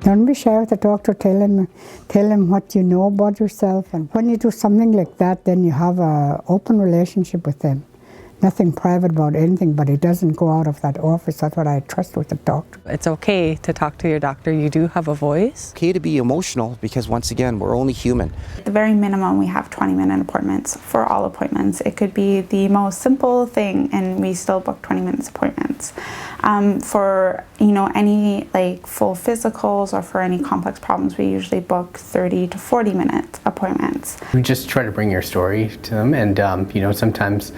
Don't be shy with the doctor. Tell him what you know about yourself. And when you do something like that, then you have an open relationship with them. Nothing private about anything, but it doesn't go out of that office. That's what I trust with the doctor. It's okay to talk to your doctor. You do have a voice. Okay to be emotional because once again, we're only human. At the very minimum, we have 20-minute appointments for all appointments. It could be the most simple thing, and we still book 20 minutes appointments. For any like full physicals or for any complex problems, we usually book 30 to 40-minute appointments. We just try to bring your story to them, and sometimes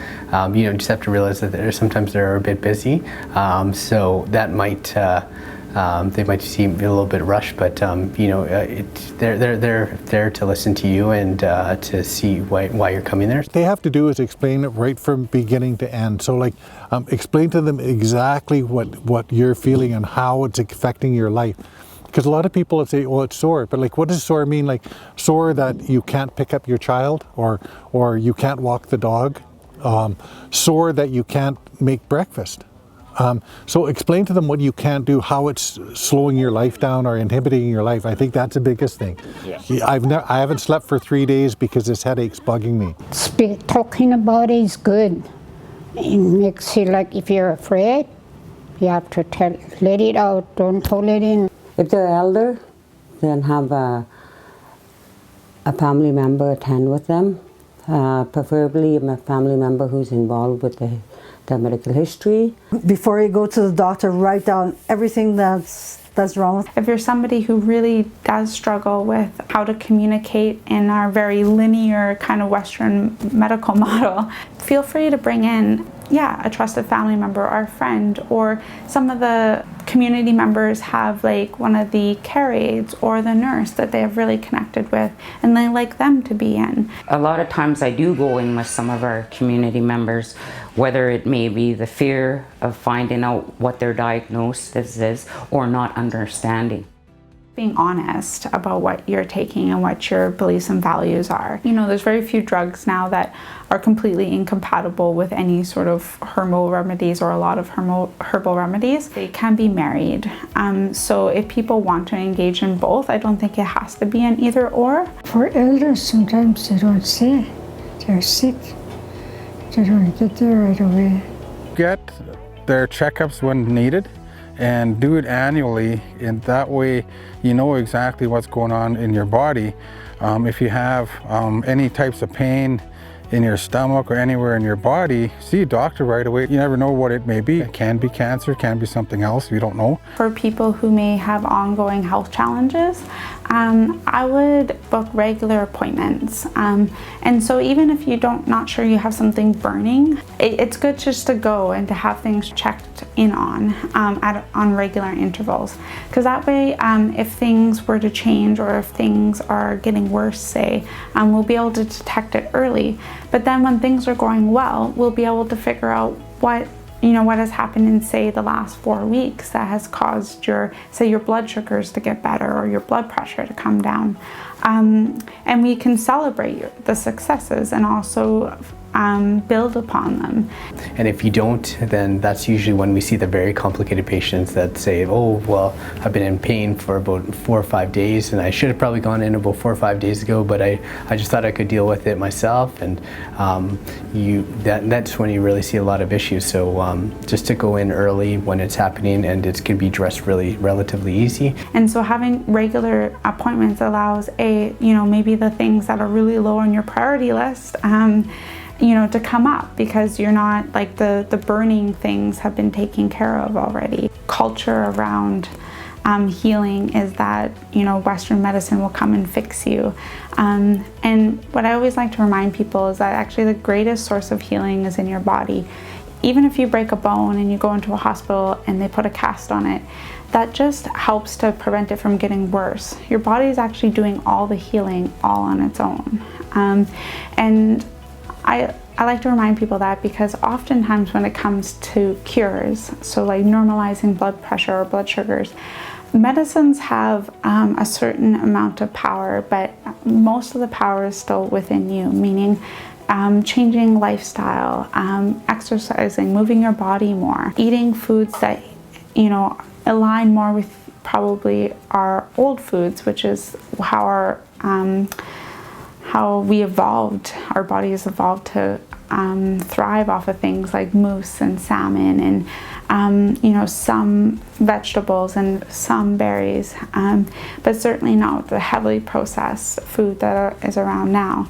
just have to realize that sometimes they're a bit busy, so that might they might seem a little bit rushed, but they're there to listen to you and to see why you're coming there. They have to do is explain it right from beginning to end. So explain to them exactly what you're feeling and how it's affecting your life. Because a lot of people would say, oh, it's sore, but what does sore mean? Like sore that you can't pick up your child or you can't walk the dog, sore that you can't make breakfast. So explain to them what you can't do, how it's slowing your life down or inhibiting your life. I think that's the biggest thing. Yeah. I haven't slept for 3 days because this headache's bugging me. Talking about it is good. It makes you like, if you're afraid, you have to let it out, don't hold it in. If they're elder, then have a family member attend with them, preferably a family member who's involved with the medical history. Before you go to the doctor, write down everything that's wrong. If you're somebody who really does struggle with how to communicate in our very linear kind of Western medical model, feel free to bring in a trusted family member or a friend, or some of the community members have like one of the care aides or the nurse that they have really connected with, and they like them to be in. A lot of times I do go in with some of our community members, whether it may be the fear of finding out what their diagnosis is or not understanding. Being honest about what you're taking and what your beliefs and values are. There's very few drugs now that are completely incompatible with any sort of herbal remedies or a lot of herbal remedies. They can be married. So if people want to engage in both, I don't think it has to be an either or. For elders, sometimes they don't say they're sick. They don't get there right away. Get their checkups when needed and do it annually, and that way you know exactly what's going on in your body. If you have any types of pain in your stomach or anywhere in your body, see a doctor right away. You never know what it may be. It can be cancer, it can be something else, you don't know. For people who may have ongoing health challenges, I would book regular appointments. And so even if you're not sure you have something burning, it's good just to go and to have things checked in on regular intervals. Because that way, if things were to change or if things are getting worse, say, we'll be able to detect it early. But then when things are going well, we'll be able to figure out what has happened in, say, the last 4 weeks that has caused your blood sugars to get better or your blood pressure to come down. And we can celebrate the successes and also build upon them. And if you don't, then that's usually when we see the very complicated patients that say, oh, well, I've been in pain for about 4 or 5 days, and I should have probably gone in about 4 or 5 days ago, but I just thought I could deal with it myself. And that's when you really see a lot of issues. So just to go in early when it's happening, and it can be addressed really relatively easy. And so having regular appointments allows maybe the things that are really low on your priority list to come up, because you're not like the burning things have been taken care of already. Culture around healing is that Western medicine will come and fix you, and what I always like to remind people is that actually the greatest source of healing is in your body. Even if you break a bone and you go into a hospital and they put a cast on it, that just helps to prevent it from getting worse. Your body is actually doing all the healing all on its own. And I like to remind people that, because oftentimes when it comes to cures, so like normalizing blood pressure or blood sugars, medicines have a certain amount of power, but most of the power is still within you, meaning changing lifestyle, exercising, moving your body more, eating foods that align more with probably our old foods, which is how we evolved, our bodies evolved to thrive off of things like moose and salmon and you know, some vegetables and some berries, but certainly not the heavily processed food that is around now.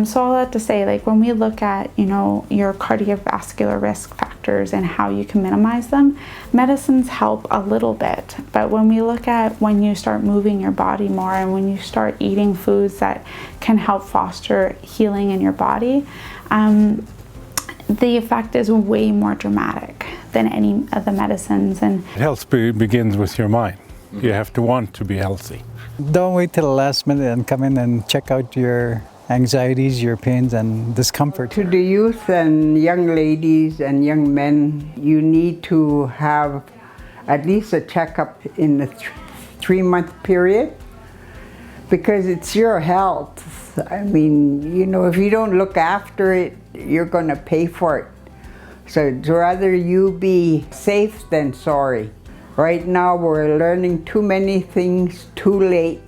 So all that to say, like when we look at, you know, your cardiovascular risk factors and how you can minimize them, medicines help a little bit. But when we look at when you start moving your body more and when you start eating foods that can help foster healing in your body, the effect is way more dramatic than any of the medicines. And Health begins with your mind. You have to want to be healthy. Don't wait till the last minute and come in and check out your anxieties, your pains and discomfort. To the youth and young ladies and young men, you need to have at least a checkup in the 3-month period, because it's your health. I mean, you know, if you don't look after it, you're going to pay for it. So it's rather you be safe than sorry. Right now we're learning too many things too late,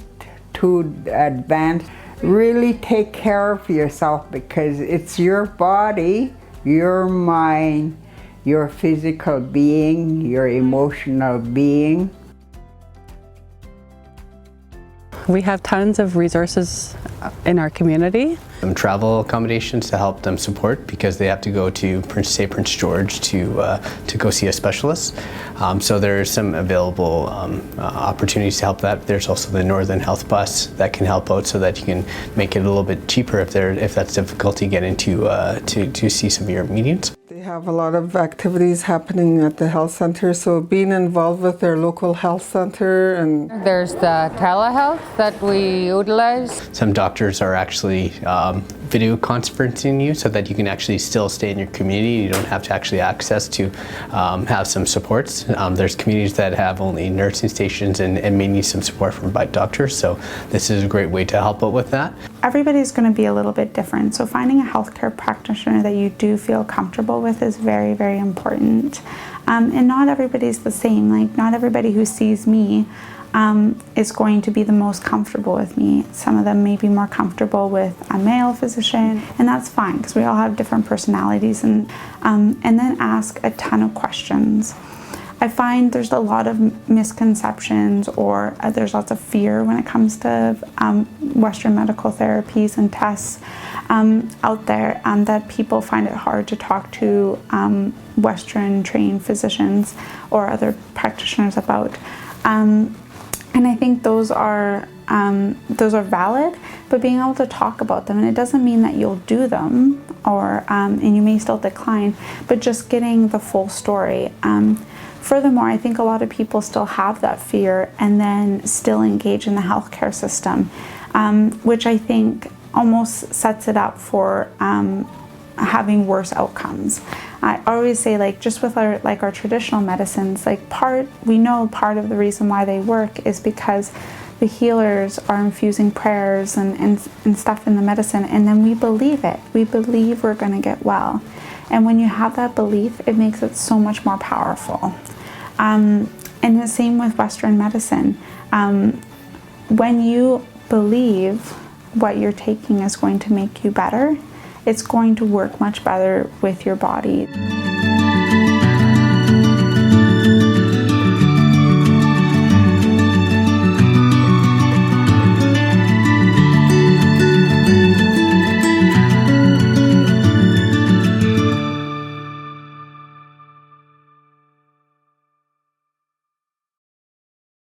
too advanced. Really take care of yourself, because it's your body, your mind, your physical being, your emotional being. We have tons of resources in our community. Some travel accommodations to help them support, because they have to go to Prince George to go see a specialist. So there's some available opportunities to help that. There's also the Northern Health Bus that can help out, so that you can make it a little bit cheaper if that's difficulty getting to see some of your meetings. They have a lot of activities happening at the health center, so being involved with their local health center. And there's the telehealth that we utilize. Some doctors are actually video conferencing you, so that you can actually still stay in your community. You don't have to actually access to have some supports. There's communities that have only nursing stations and may need some support from doctors, so this is a great way to help out with that. Everybody's going to be a little bit different, so finding a healthcare practitioner that you do feel comfortable with is very, very important. And not everybody's the same. Like, not everybody who sees me is going to be the most comfortable with me. Some of them may be more comfortable with a male physician, and that's fine, because we all have different personalities. And then ask a ton of questions. I find there's a lot of misconceptions, or there's lots of fear when it comes to Western medical therapies and tests out there, that people find it hard to talk to Western trained physicians or other practitioners about. And I think those are valid, but being able to talk about them, and it doesn't mean that you'll do them, or and you may still decline, but just getting the full story. Furthermore, I think a lot of people still have that fear and then still engage in the healthcare system, which I think almost sets it up for having worse outcomes. I always say, like, just with our traditional medicines, like, we know part of the reason why they work is because the healers are infusing prayers and stuff in the medicine, and then we believe it. We believe we're going to get well. And when you have that belief, it makes it so much more powerful. And the same with Western medicine. When you believe what you're taking is going to make you better, it's going to work much better with your body.